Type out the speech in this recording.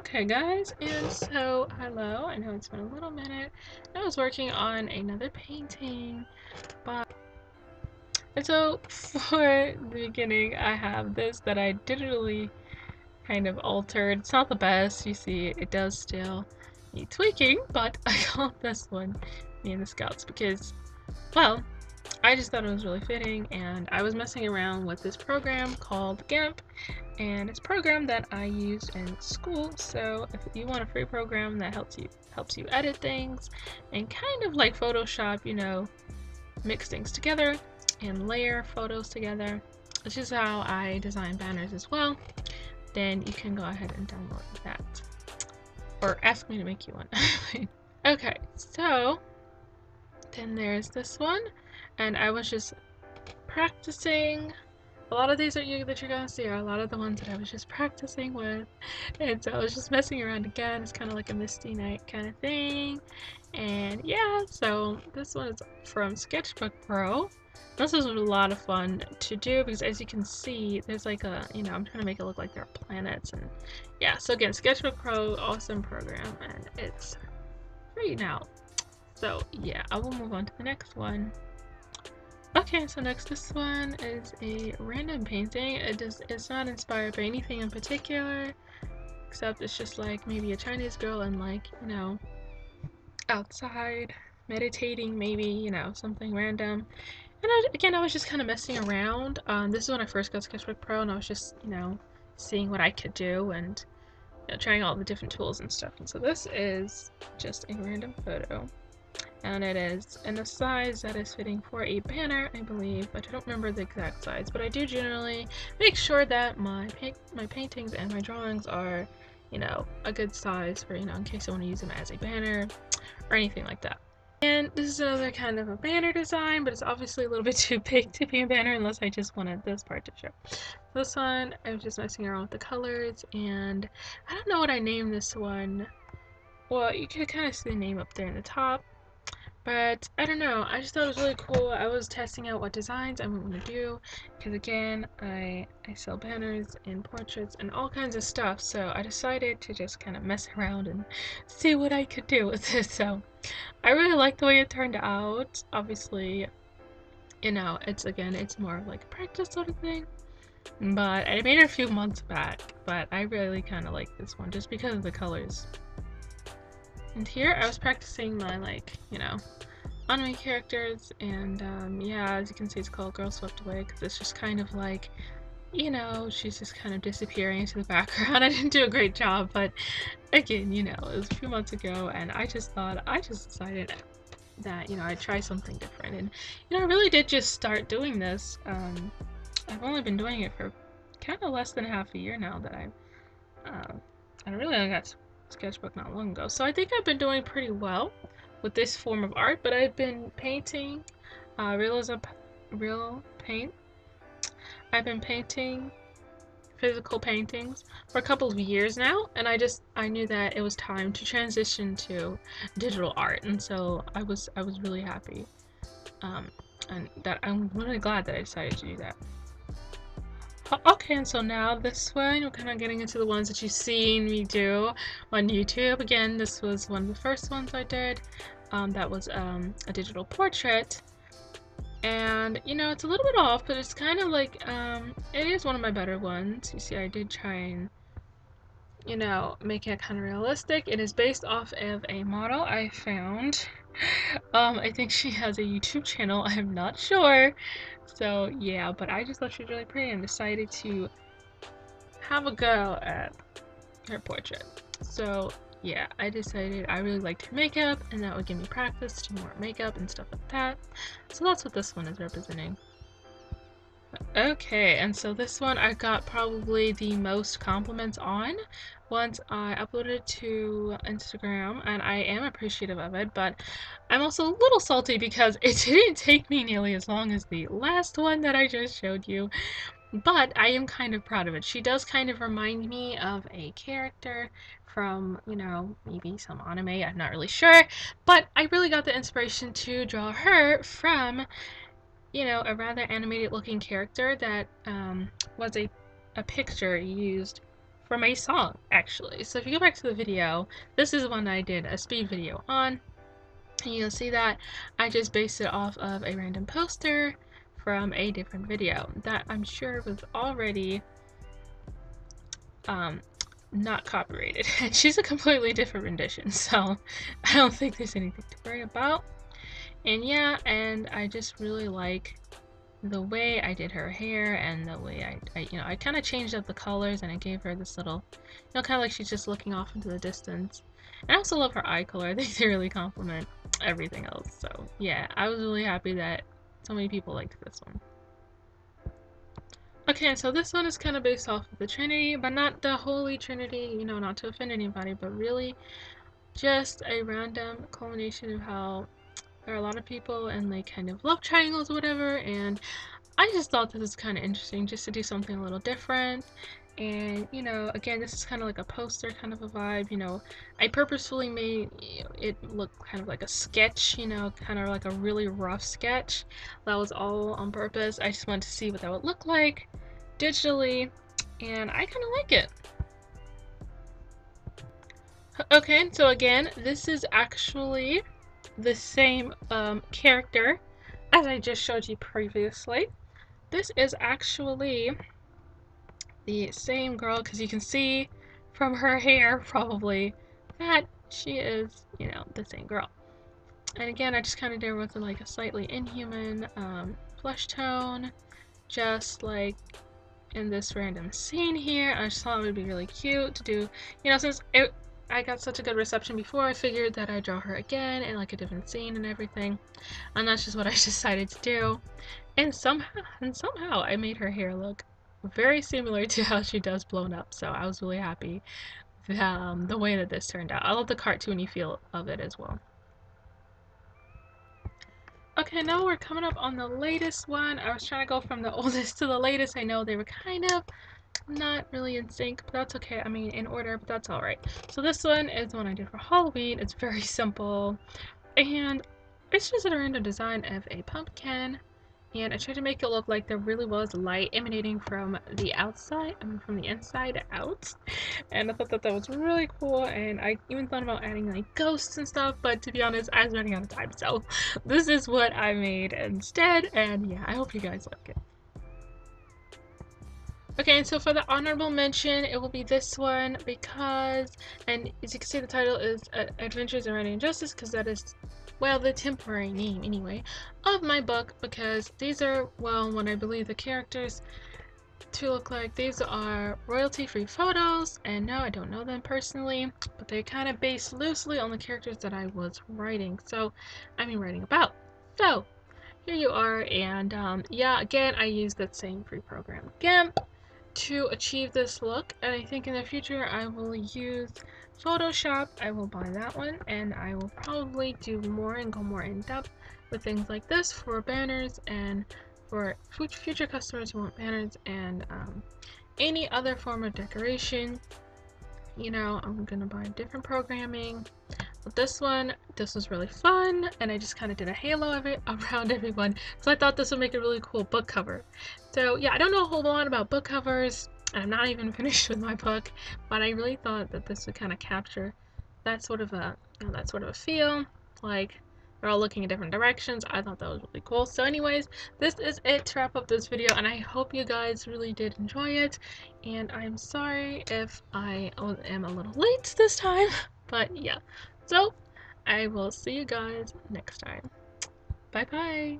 Okay guys, and so hello, I know it's been a little minute. I was working on another painting, but and so for the beginning I have this that I digitally kind of altered. It's not the best, you see it does still need tweaking, but I called this one Me and the Scouts because, well, I just thought it was really fitting, and I was messing around with this program called GIMP, and it's a program that I used in school. So if you want a free program that helps you edit things and kind of like Photoshop, mix things together and layer photos together, which is how I design banners as well, then you can go ahead and download that or ask me to make you one. Okay, so then there's this one, and I was just practicing. A lot of these that you're gonna see are a lot of the ones that I was just practicing with, and so I was just messing around again. It's kind of like a Misty Night kind of thing, and yeah. So this one is from Sketchbook Pro. This was a lot of fun to do because, as you can see, there's like I'm trying to make it look like there are planets, and yeah. So again, Sketchbook Pro, awesome program, and it's free now. So yeah, I will move on to the next one. Okay, so next, this one is a random painting. It's not inspired by anything in particular, except it's just like maybe a Chinese girl and like, outside meditating, maybe, something random. And again, I was just kind of messing around. This is when I first got Sketchbook Pro, and I was just, seeing what I could do and trying all the different tools and stuff. And so this is just a random photo, and it is in a size that is fitting for a banner, I believe, but I don't remember the exact size. But I do generally make sure that my paintings and my drawings are, a good size for, in case I want to use them as a banner or anything like that. And this is another kind of a banner design, but it's obviously a little bit too big to be a banner unless I just wanted this part to show. This one, I was just messing around with the colors, and I don't know what I named this one. Well, you can kind of see the name up there in the top. But I don't know, I just thought it was really cool. I was testing out what designs I want to do because, again, I sell banners and portraits and all kinds of stuff, so I decided to just kind of mess around and see what I could do with this. So I really like the way it turned out. Obviously, it's more of like a practice sort of thing, but I made it a few months back, but I really kind of like this one just because of the colors. And here I was practicing my anime characters, and yeah, as you can see, it's called Girl Swept Away because it's just kind of like, she's just kind of disappearing into the background. I didn't do a great job, but again, it was a few months ago, and I just decided that, I'd try something different. And, I really did just start doing this. I've only been doing it for kind of less than half a year now that I really only got Sketchbook not long ago. So I think I've been doing pretty well with this form of art, but I've been painting real paint. I've been painting physical paintings for a couple of years now, and I knew that it was time to transition to digital art, and so I was really happy, and that I'm really glad that I decided to do that. Okay, and so now this one, we're kind of getting into the ones that you've seen me do on YouTube. Again, this was one of the first ones I did. That was a digital portrait. And, it's a little bit off, but it's kind of like, it is one of my better ones. You see, I did try and, make it kind of realistic. It is based off of a model I found. I think she has a YouTube channel, I'm not sure. So yeah, but I just thought she was really pretty and decided to have a go at her portrait. So yeah, I decided I really liked her makeup, and that would give me practice to do more makeup and stuff like that. So that's what this one is representing. Okay, and so this one I got probably the most compliments on once I uploaded it to Instagram, and I am appreciative of it, but I'm also a little salty because it didn't take me nearly as long as the last one that I just showed you, but I am kind of proud of it. She does kind of remind me of a character from, maybe some anime, I'm not really sure, but I really got the inspiration to draw her from a rather animated looking character that was a picture used from a song, actually. So if you go back to the video, this is one I did a speed video on. And you'll see that I just based it off of a random poster from a different video that I'm sure was already not copyrighted. And she's a completely different rendition, so I don't think there's anything to worry about. And yeah, and I just really like the way I did her hair and the way I kind of changed up the colors, and I gave her this little, kind of like she's just looking off into the distance. And I also love her eye color. I think they really complement everything else. So yeah, I was really happy that so many people liked this one. Okay, so this one is kind of based off of the Trinity, but not the Holy Trinity, not to offend anybody, but really just a random culmination of how there are a lot of people and like kind of love triangles or whatever, and I just thought this was kind of interesting just to do something a little different. And again, this is kind of like a poster kind of a vibe. I purposefully made it look kind of like a sketch, kind of like a really rough sketch. That was all on purpose. I just wanted to see what that would look like digitally, and I kind of like it. Okay, so again, this is actually the same character as I just showed you previously. This is actually the same girl, because you can see from her hair probably that she is, the same girl. And again, I just kind of did with like a slightly inhuman flesh tone, just like in this random scene here. I just thought it would be really cute to do, since I got such a good reception before, I figured that I'd draw her again in like a different scene and everything. And that's just what I decided to do. And somehow I made her hair look very similar to how she does blown up. So I was really happy the way that this turned out. I love the cartoony feel of it as well. Okay, now we're coming up on the latest one. I was trying to go from the oldest to the latest. I know they were kind of not really in sync, but that's okay. I mean, in order, but that's alright. So this one is the one I did for Halloween. It's very simple, and it's just a random design of a pumpkin, and I tried to make it look like there really was light emanating from the outside, from the inside out, and I thought that was really cool. And I even thought about adding like ghosts and stuff, but to be honest, I was running out of time, so this is what I made instead. And yeah, I hope you guys like it. Okay, and so for the honorable mention, it will be this one because, and as you can see, the title is Adventures in Writing and Justice, because that is, well, the temporary name, anyway, of my book, because these are, well, what I believe the characters to look like. These are royalty-free photos, and no, I don't know them personally, but they're kind of based loosely on the characters that I was writing about. So, here you are, and yeah, again, I used that same free program, GIMP, to achieve this look, and I think in the future I will use Photoshop. I will buy that one, and I will probably do more and go more in depth with things like this for banners and for future customers who want banners and any other form of decoration. I'm gonna buy different programming. But this was really fun, and I just kind of did a halo of it around everyone, so I thought this would make a really cool book cover. So yeah, I don't know a whole lot about book covers, and I'm not even finished with my book, but I really thought that this would kind of capture that sort of a feel, like they're all looking in different directions. I thought that was really cool. So anyways, this is it to wrap up this video, and I hope you guys really did enjoy it, and I'm sorry if I am a little late this time, but yeah. So, I will see you guys next time. Bye bye!